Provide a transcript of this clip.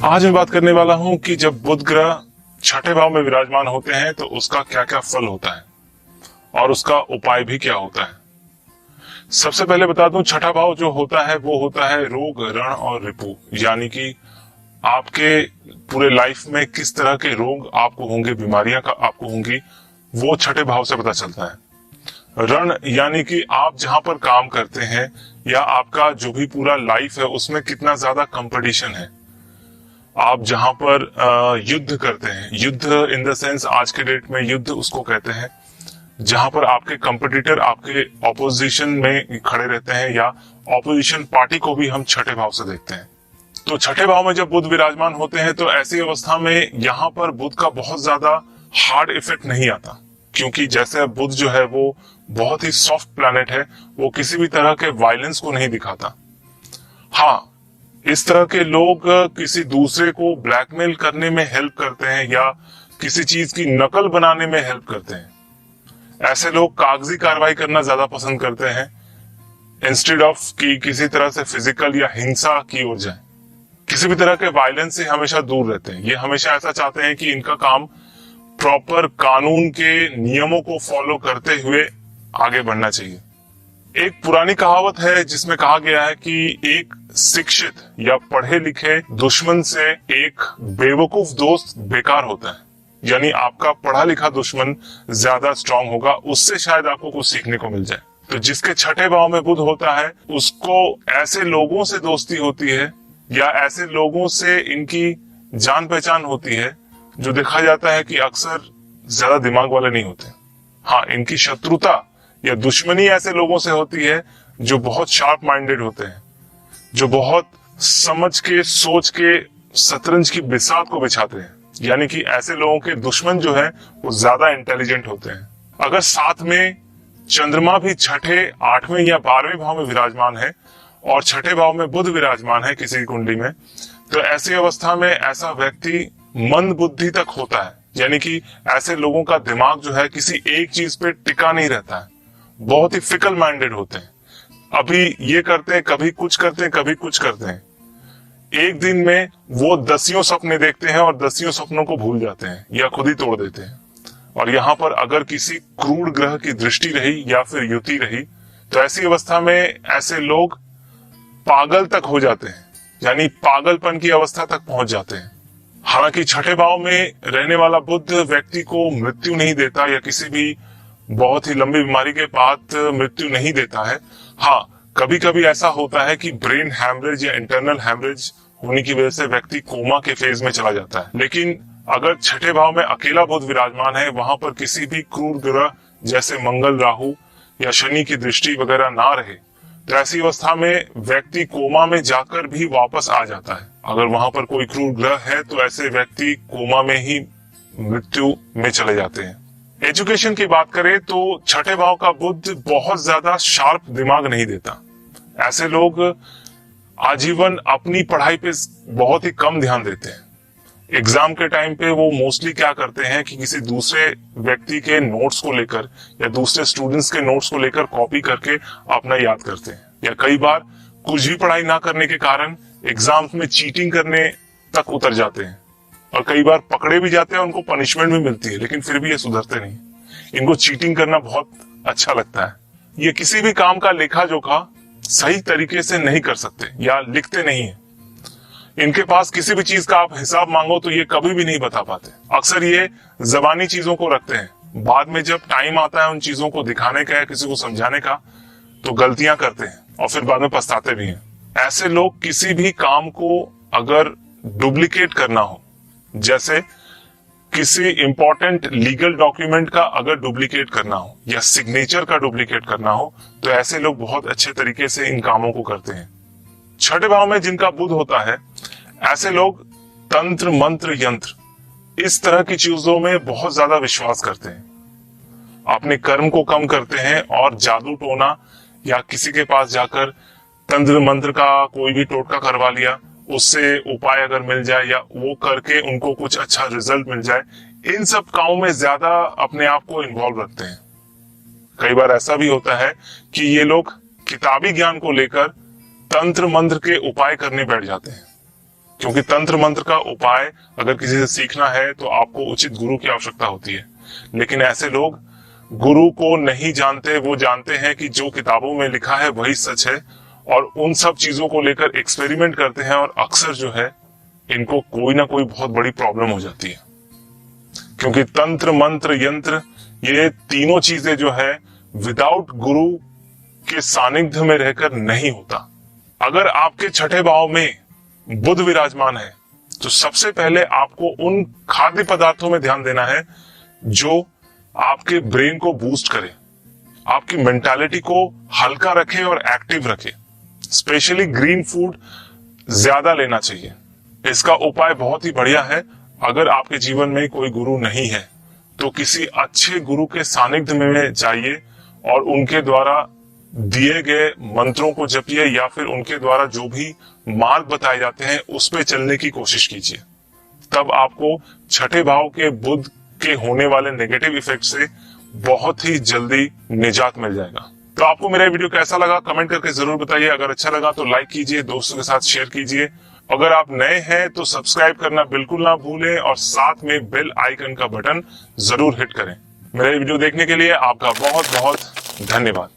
आज मैं बात करने वाला हूं कि जब बुध ग्रह छठे भाव में विराजमान होते हैं तो उसका क्या क्या फल होता है और उसका उपाय भी क्या होता है। सबसे पहले बता दूं, छठा भाव जो होता है वो होता है रोग, रण और रिपु, यानी कि आपके पूरे लाइफ में किस तरह के रोग आपको होंगे, बीमारियां का आपको होंगी, वो छठे भाव से पता चलता है। रण यानी कि आप जहां पर काम करते हैं या आपका जो भी पूरा लाइफ है उसमें कितना ज्यादा कंपटीशन है। आप जहां पर युद्ध करते हैं, युद्ध इन द सेंस आज के डेट में युद्ध उसको कहते हैं जहां पर आपके कंपटीटर आपके ऑपोजिशन में खड़े रहते हैं, या ऑपोजिशन पार्टी को भी हम छठे भाव से देखते हैं। तो छठे भाव में जब बुध विराजमान होते हैं तो ऐसी अवस्था में यहाँ पर बुध का बहुत ज्यादा हार्ड इफेक्ट नहीं आता, क्योंकि जैसे बुध जो है वो बहुत ही सॉफ्ट प्लैनेट है, वो किसी भी तरह के वायलेंस को नहीं दिखाता। हाँ, इस तरह के लोग किसी दूसरे को ब्लैकमेल करने में हेल्प करते हैं या किसी चीज की नकल बनाने में हेल्प करते हैं। ऐसे लोग कागजी कार्रवाई करना ज्यादा पसंद करते हैं इंस्टेड ऑफ कि किसी तरह से फिजिकल या हिंसा की ओर जाए। किसी भी तरह के वायलेंस से हमेशा दूर रहते हैं। ये हमेशा ऐसा चाहते हैं कि इनका काम प्रॉपर कानून के नियमों को फॉलो करते हुए आगे बढ़ना चाहिए। एक पुरानी कहावत है जिसमें कहा गया है कि एक शिक्षित या पढ़े लिखे दुश्मन से एक बेवकूफ दोस्त बेकार होता है। यानी आपका पढ़ा लिखा दुश्मन ज्यादा स्ट्रांग होगा, उससे शायद आपको कुछ सीखने को मिल जाए। तो जिसके छठे भाव में बुध होता है उसको ऐसे लोगों से दोस्ती होती है या ऐसे लोगों से इनकी जान पहचान होती है जो देखा जाता है कि अक्सर ज्यादा दिमाग वाले नहीं होते। हाँ, इनकी शत्रुता या दुश्मनी ऐसे लोगों से होती है जो बहुत शार्प माइंडेड होते हैं, जो बहुत समझ के सोच के शतरंज की बिसात को बिछाते हैं। यानी कि ऐसे लोगों के दुश्मन जो है वो ज्यादा इंटेलिजेंट होते हैं। अगर साथ में चंद्रमा भी छठे, आठवें या 12वें भाव में विराजमान है और छठे भाव में बुध विराजमान है किसी कुंडली में, तो ऐसी अवस्था में ऐसा व्यक्ति मंद बुद्धि तक होता है। यानी कि ऐसे लोगों का दिमाग जो है किसी एक चीज पे टिका नहीं रहता है, बहुत ही फिकल माइंडेड होते हैं। अभी ये करते हैं, कभी कुछ करते हैं, कभी कुछ करते हैं। एक दिन में वो 10 सपने देखते हैं और 10 सपनों को भूल जाते हैं या खुद ही तोड़ देते हैं। और यहाँ पर अगर किसी क्रूर ग्रह की दृष्टि रही या फिर युति रही तो ऐसी अवस्था में ऐसे लोग पागल तक हो जाते हैं, यानी पागलपन की अवस्था तक पहुंच जाते हैं। हालांकि छठे भाव में रहने वाला बुध व्यक्ति को मृत्यु नहीं देता या किसी भी बहुत ही लंबी बीमारी के बाद मृत्यु नहीं देता है। हाँ, कभी कभी ऐसा होता है कि ब्रेन हैमरेज या इंटरनल हैमरेज होने की वजह से व्यक्ति कोमा के फेज में चला जाता है। लेकिन अगर छठे भाव में अकेला बुध विराजमान है, वहां पर किसी भी क्रूर ग्रह जैसे मंगल, राहु या शनि की दृष्टि वगैरह ना रहे, तो ऐसी अवस्था में व्यक्ति कोमा में जाकर भी वापस आ जाता है। अगर वहां पर कोई क्रूर ग्रह है तो ऐसे व्यक्ति कोमा में ही मृत्यु में चले जाते हैं। एजुकेशन की बात करें तो छठे भाव का बुध बहुत ज्यादा शार्प दिमाग नहीं देता। ऐसे लोग आजीवन अपनी पढ़ाई पे बहुत ही कम ध्यान देते हैं। एग्जाम के टाइम पे वो मोस्टली क्या करते हैं कि किसी दूसरे व्यक्ति के नोट्स को लेकर या दूसरे स्टूडेंट्स के नोट्स को लेकर कॉपी करके अपना याद करते हैं, या कई बार कुछ भी पढ़ाई ना करने के कारण एग्जाम्स में चीटिंग करने तक उतर जाते हैं। और कई बार पकड़े भी जाते हैं, उनको पनिशमेंट भी मिलती है, लेकिन फिर भी ये सुधरते नहीं। इनको चीटिंग करना बहुत अच्छा लगता है। ये किसी भी काम का लेखा जोखा सही तरीके से नहीं कर सकते या लिखते नहीं है। इनके पास किसी भी चीज का आप हिसाब मांगो तो ये कभी भी नहीं बता पाते। अक्सर ये जबानी चीजों को रखते हैं, बाद में जब टाइम आता है उन चीजों को दिखाने का या किसी को समझाने का तो गलतियां करते हैं और फिर बाद में पछताते भी हैं। ऐसे लोग किसी भी काम को अगर डुप्लीकेट करना हो, जैसे किसी इंपॉर्टेंट लीगल डॉक्यूमेंट का अगर डुप्लीकेट करना हो या सिग्नेचर का डुप्लीकेट करना हो, तो ऐसे लोग बहुत अच्छे तरीके से इन कामों को करते हैं। छठे भाव में जिनका बुध होता है, ऐसे लोग तंत्र, मंत्र, यंत्र इस तरह की चीजों में बहुत ज्यादा विश्वास करते हैं। अपने कर्म को कम करते हैं और जादू टोना या किसी के पास जाकर तंत्र मंत्र का कोई भी टोटका करवा लिया, उससे उपाय अगर मिल जाए या वो करके उनको कुछ अच्छा रिजल्ट मिल जाए, इन सब कामों में ज्यादा अपने आप को इन्वॉल्व रखते हैं। कई बार ऐसा भी होता है कि ये लोग किताबी ज्ञान को लेकर तंत्र मंत्र के उपाय करने बैठ जाते हैं। क्योंकि तंत्र मंत्र का उपाय अगर किसी से सीखना है तो आपको उचित गुरु की आवश्यकता होती है। लेकिन ऐसे लोग गुरु को नहीं जानते, वो जानते हैं कि जो किताबों में लिखा है वही सच है, और उन सब चीजों को लेकर एक्सपेरिमेंट करते हैं, और अक्सर जो है इनको कोई ना कोई बहुत बड़ी प्रॉब्लम हो जाती है। क्योंकि तंत्र मंत्र यंत्र ये तीनों चीजें जो है विदाउट गुरु के सानिध्य में रहकर नहीं होता। अगर आपके छठे भाव में बुध विराजमान है तो सबसे पहले आपको उन खाद्य पदार्थों में ध्यान देना है जो आपके ब्रेन को बूस्ट करे, आपकी मेंटालिटी को हल्का रखे और एक्टिव रखे। स्पेशली ग्रीन फूड ज्यादा लेना चाहिए। इसका उपाय बहुत ही बढ़िया है। अगर आपके जीवन में कोई गुरु नहीं है तो किसी अच्छे गुरु के सानिध्य में जाइए और उनके द्वारा दिए गए मंत्रों को जपिए, या फिर उनके द्वारा जो भी मार्ग बताए जाते हैं उस पे चलने की कोशिश कीजिए। तब आपको छठे भाव के बुध के होने वाले नेगेटिव इफेक्ट से बहुत ही जल्दी निजात मिल जाएगा। तो आपको मेरा वीडियो कैसा लगा कमेंट करके जरूर बताइए। अगर अच्छा लगा तो लाइक कीजिए, दोस्तों के साथ शेयर कीजिए। अगर आप नए हैं तो सब्सक्राइब करना बिल्कुल ना भूलें, और साथ में बेल आइकन का बटन जरूर हिट करें। मेरा वीडियो देखने के लिए आपका बहुत बहुत धन्यवाद।